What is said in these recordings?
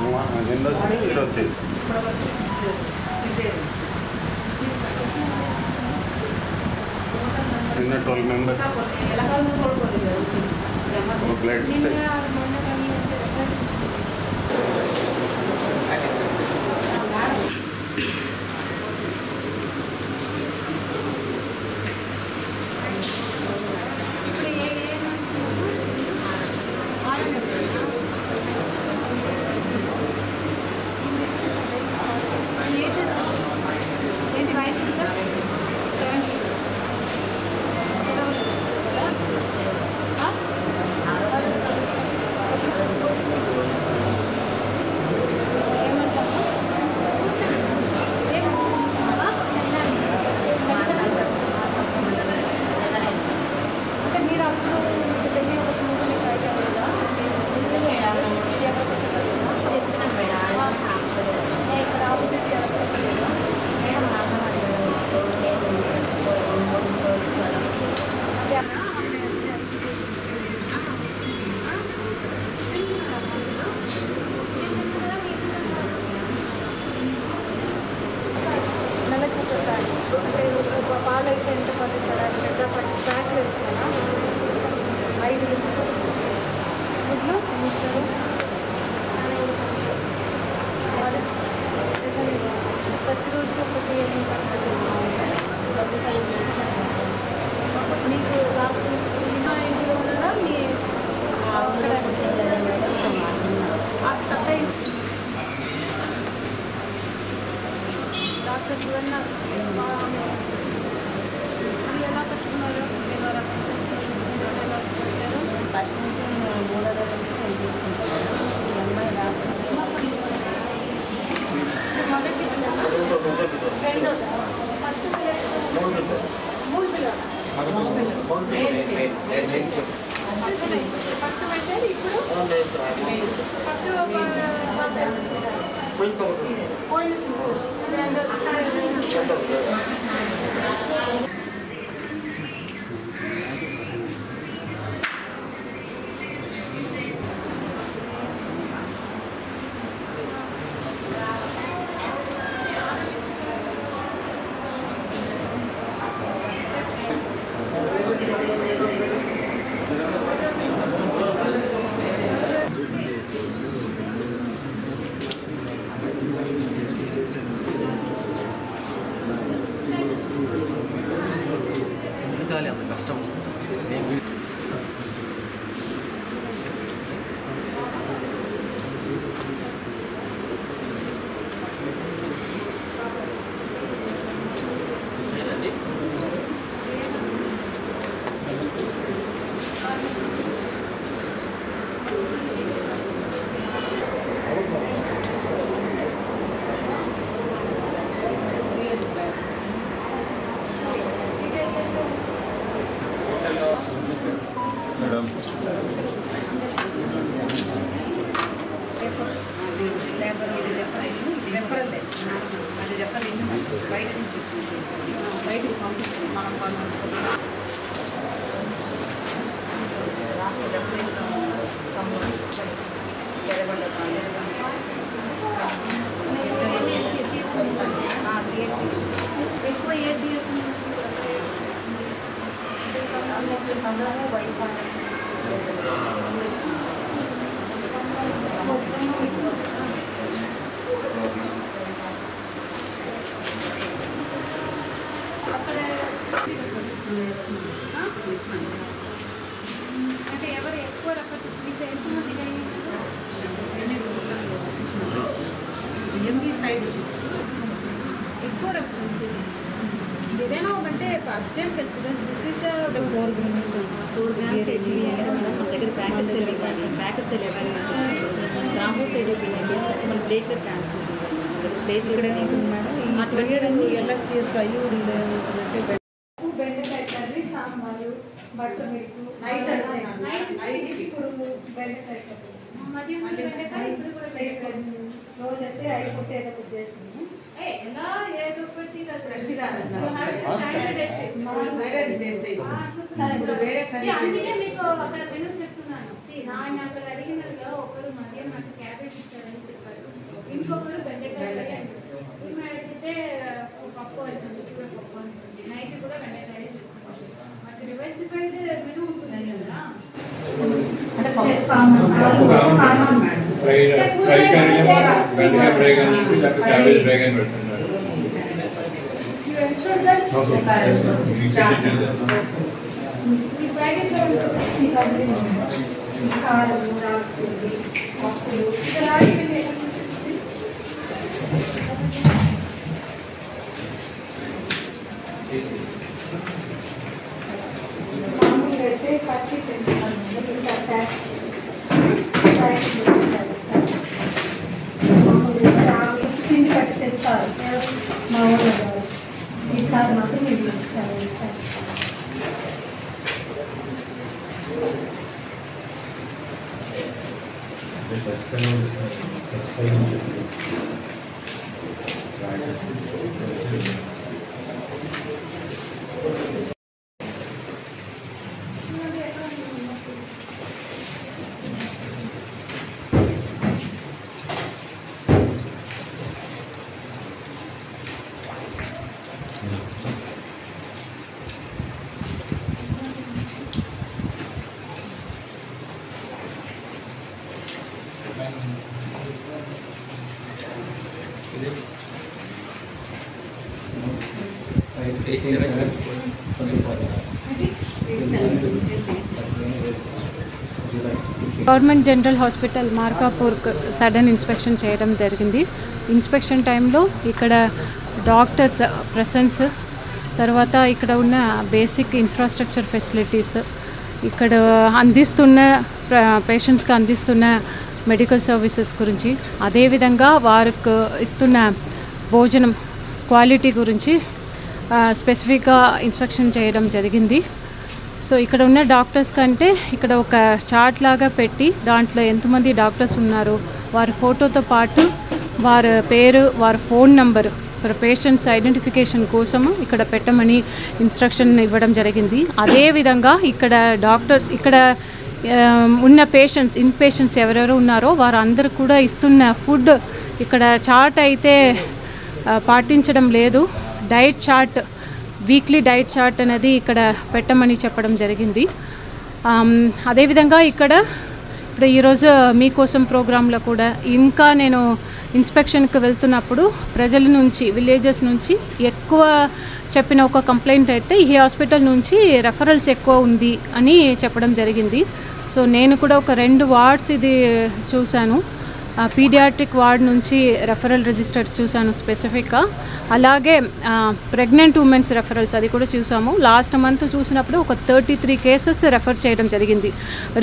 నిన్న వస్తే ఈరోజు చేసాం. నిన్న 12 మెంబర్స్ బ్లడ్ పాలైతే ఎంత పడుతుందా ప్యాక్లు వేస్తారా 5 గుడ్లు ప్రతిరోజు ఒకటి మీకు లాస్ట్ సినిమా ఇంటిలో ఉన్నారా మీ డాక్టర్ సువర్ణ ఎలా కట్టుకున్నారు మీరు ఎలా వచ్చారు ఫస్ట్ నుంచి 3 రోజుల నుంచి ట్రై చేసుకుంటారు ఫస్ట్ ఫస్ట్ వచ్చారు ఇప్పుడు ఫస్ట్ పోయిన అంత కష్టం బయట నుంచి వచ్చింది బయటకు పంపించింది మనం ఎక్కువ ఏ సీరియల్స్ అంటే ఎవరు ఎక్కువ రకొచ్చి ఎంబీ సైడ్ 6 ఎక్కువ రెఫరెన్స్ ఏదైనా ఒకటే అర్జెంట్ దిస్ ఈస్ 4 గ్రామ్స్ మన దగ్గర బ్యాకర్ సెల్ ఇవ్వాలి మన ప్లేసర్ ట్రాన్స్ఫర్ సేఫ్ ఇక్కడ మేడం ఎల్ఎస్సిఎస్ బెండకాయ curry sambar butter milk night ఇప్పుడు బెండకాయ రోజంటే అయిపోతే ఏదో ఒకటి చేస్తుంది ఎలా ఏదో ఒకటి ఫ్రెష్గా వేరే చేసే అందుకే మీకు అక్కడ మెనూ చెప్తున్నాను ఆయన అక్కడ అడిగినట్టుగా ఒకరు మధ్య నాకు క్యాబేజ్ ఇచ్చారని చెప్పారు, ఇంకొకరు బెండకాయ ఈమె అడిగితే పప్పు అవుతుంది, ఇప్పుడు పప్పు ఉంటుంది, నైట్ కూడా బెండకాయ చేసుకుంటాం. మాకు డివర్సిఫైడ్ మెనూ ఉంటుంది కదా, పచ్చి తెస్తాను పిండి పట్టి తెస్తారు మా ఊళ్ళో. ఈసారి మాత్రం మీరు ఇచ్చారు. Government general hospital Markapur sudden inspection చేయడం జరిగింది. ఇన్స్పెక్షన్ టైంలో ఇక్కడ డాక్టర్స్ ప్రెసెన్స్, తర్వాత ఇక్కడ ఉన్న బేసిక్ ఇన్ఫ్రాస్ట్రక్చర్ ఫెసిలిటీస్, ఇక్కడ అందిస్తున్న పేషెంట్స్కి అందిస్తున్న మెడికల్ సర్వీసెస్ గురించి, అదేవిధంగా వారికి ఇస్తున్న భోజనం క్వాలిటీ గురించి స్పెసిఫిక్గా ఇన్స్పెక్షన్ చేయడం జరిగింది. సో ఇక్కడ ఉన్న డాక్టర్స్ కంటే ఇక్కడ ఒక చార్ట్ లాగా పెట్టి దాంట్లో ఎంతమంది డాక్టర్స్ ఉన్నారు, వారి ఫోటోతో పాటు వారి పేరు, వారి ఫోన్ నంబరు పేషెంట్స్ ఐడెంటిఫికేషన్ కోసము ఇక్కడ పెట్టమని ఇన్స్ట్రక్షన్ ఇవ్వడం జరిగింది. అదేవిధంగా ఇక్కడ డాక్టర్స్ ఇక్కడ ఉన్న పేషెంట్స్ ఇన్ పేషెంట్స్ ఎవరెవరు ఉన్నారో వారందరూ కూడా ఇస్తున్న ఫుడ్ ఇక్కడ చార్ట్ అయితే పాటించడం లేదు. Diet chart, weekly diet chart అనేది ఇక్కడ పెట్టమని చెప్పడం జరిగింది. అదేవిధంగా ఇక్కడ ఇప్పుడు ఈరోజు మీకోసం ప్రోగ్రాంలో కూడా ఇంకా నేను ఇన్స్పెక్షన్కి వెళ్తున్నప్పుడు ప్రజల నుంచి, విలేజెస్ నుంచి ఎక్కువ చెప్పిన ఒక కంప్లైంట్ అయితే ఈ హాస్పిటల్ నుంచి రెఫరల్స్ ఎక్కువ ఉంది అని చెప్పడం జరిగింది. సో నేను కూడా ఒక 2 వార్డ్స్ ఇది చూశాను. పీడియాట్రిక్ వార్డ్ నుంచి రెఫరల్ రిజిస్టర్స్ చూశాను స్పెసిఫిక్గా, అలాగే ప్రెగ్నెంట్ ఉమెన్స్ రెఫరల్స్ అది కూడా చూసాము. లాస్ట్ మంత్ చూసినప్పుడు ఒక 33 కేసెస్ రెఫర్ చేయడం జరిగింది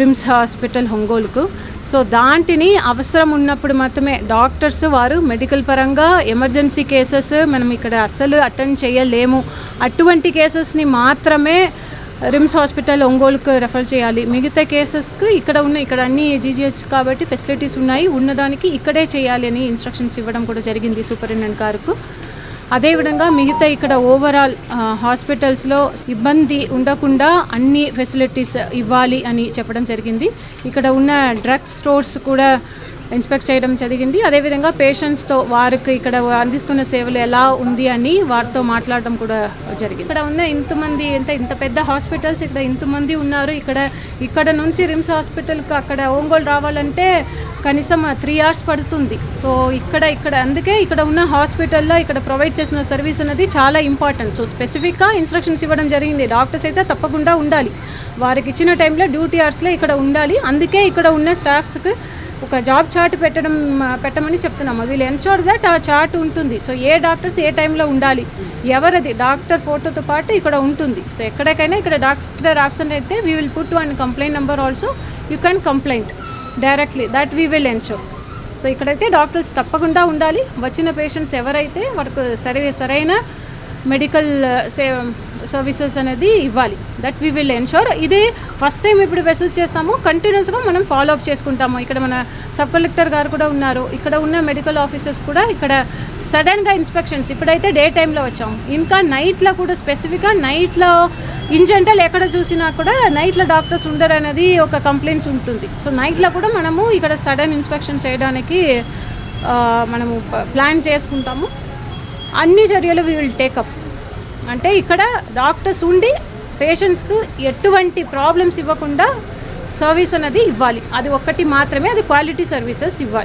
రిమ్స్ హాస్పిటల్ ఒంగోలుకు. సో దాంటిని అవసరం ఉన్నప్పుడు మాత్రమే డాక్టర్స్ వారు మెడికల్ పరంగా ఎమర్జెన్సీ కేసెస్ మనం ఇక్కడ అస్సలు అటెండ్ చేయలేము, అటువంటి కేసెస్ని మాత్రమే రిమ్స్ హాస్పిటల్ ఒంగోలుకు రెఫర్ చేయాలి. మిగతా కేసెస్కి ఇక్కడ అన్ని జీజీహెచ్ కాబట్టి ఫెసిలిటీస్ ఉన్నాయి, ఉన్నదానికి ఇక్కడే చేయాలి అని ఇన్స్ట్రక్షన్స్ ఇవ్వడం కూడా జరిగింది సూపరింటెండెంట్ గారికి. అదేవిధంగా మిగతా ఇక్కడ ఓవరాల్ హాస్పిటల్స్లో ఇబ్బంది ఉండకుండా అన్ని ఫెసిలిటీస్ ఇవ్వాలి అని చెప్పడం జరిగింది. ఇక్కడ ఉన్న డ్రగ్స్ స్టోర్స్ కూడా ఇన్స్పెక్ట్ చేయడం జరిగింది. అదేవిధంగా పేషెంట్స్తో వారికి ఇక్కడ అందిస్తున్న సేవలు ఎలా ఉంది అని వారితో మాట్లాడడం కూడా జరిగింది. ఇక్కడ ఉన్న ఇంతమంది ఇంత పెద్ద హాస్పిటల్స్ ఇక్కడ ఇంతమంది ఉన్నారు. ఇక్కడ నుంచి రిమ్స్ హాస్పిటల్కి అక్కడ ఒంగోలు రావాలంటే కనీసం 3 hours పడుతుంది. సో ఇక్కడ అందుకే ఇక్కడ ఉన్న హాస్పిటల్లో ఇక్కడ ప్రొవైడ్ చేసిన సర్వీస్ అనేది చాలా ఇంపార్టెంట్. సో స్పెసిఫిక్గా ఇన్స్ట్రక్షన్స్ ఇవ్వడం జరిగింది. డాక్టర్స్ అయితే తప్పకుండా ఉండాలి, వారికి ఇచ్చిన టైంలో డ్యూటీ అవర్స్లో ఇక్కడ ఉండాలి. అందుకే ఇక్కడ ఉన్న స్టాఫ్స్కి ఒక జాబ్ చార్ట్ పెట్టమని చెప్తున్నాము. వీళ్ళు ఎన్షూర్ దట్ ఆ చార్ట్ ఉంటుంది. సో ఏ డాక్టర్స్ ఏ టైంలో ఉండాలి, ఎవరిది డాక్టర్ ఫోటోతో పాటు ఇక్కడ ఉంటుంది. సో ఎక్కడికైనా ఇక్కడ డాక్టర్ ఆబ్సెంట్ అయితే we will put 1 complaint number also, you can complaint directly, that we will ensure. So ఇక్కడైతే డాక్టర్స్ తప్పకుండా ఉండాలి. వచ్చిన పేషెంట్స్ ఎవరైతే వారికి సరైన మెడికల్ సర్వీసెస్ అనేది ఇవ్వాలి. That we will ensure. ఇదే ఫస్ట్ టైం ఇప్పుడు వెసూజ్ చేస్తాము, కంటిన్యూస్గా మనం ఫాలో అప్ చేసుకుంటాము. ఇక్కడ మన సబ్ కలెక్టర్ గారు కూడా ఉన్నారు, ఇక్కడ ఉన్న మెడికల్ ఆఫీసర్స్ కూడా ఇక్కడ సడన్గా ఇన్స్పెక్షన్స్ ఇప్పుడైతే డే టైంలో వచ్చాము, ఇంకా నైట్లో కూడా స్పెసిఫిక్గా నైట్లో ఇన్ జనరల్ ఎక్కడ చూసినా కూడా నైట్లో డాక్టర్స్ ఉండరు అనేది ఒక కంప్లైంట్స్ ఉంటుంది. సో నైట్లో కూడా మనము ఇక్కడ సడన్ ఇన్స్పెక్షన్ చేయడానికి మనము ప్లాన్ చేసుకుంటాము. అన్ని చర్యలు వీ విల్ టేకప్. అంటే ఇక్కడ డాక్టర్స్ ఉండి పేషెంట్స్కి ఎటువంటి ప్రాబ్లమ్స్ ఇవ్వకుండా సర్వీస్ అనేది ఇవ్వాలి. అది ఒక్కటి మాత్రమే, అది క్వాలిటీ సర్వీసెస్ ఇవ్వాలి.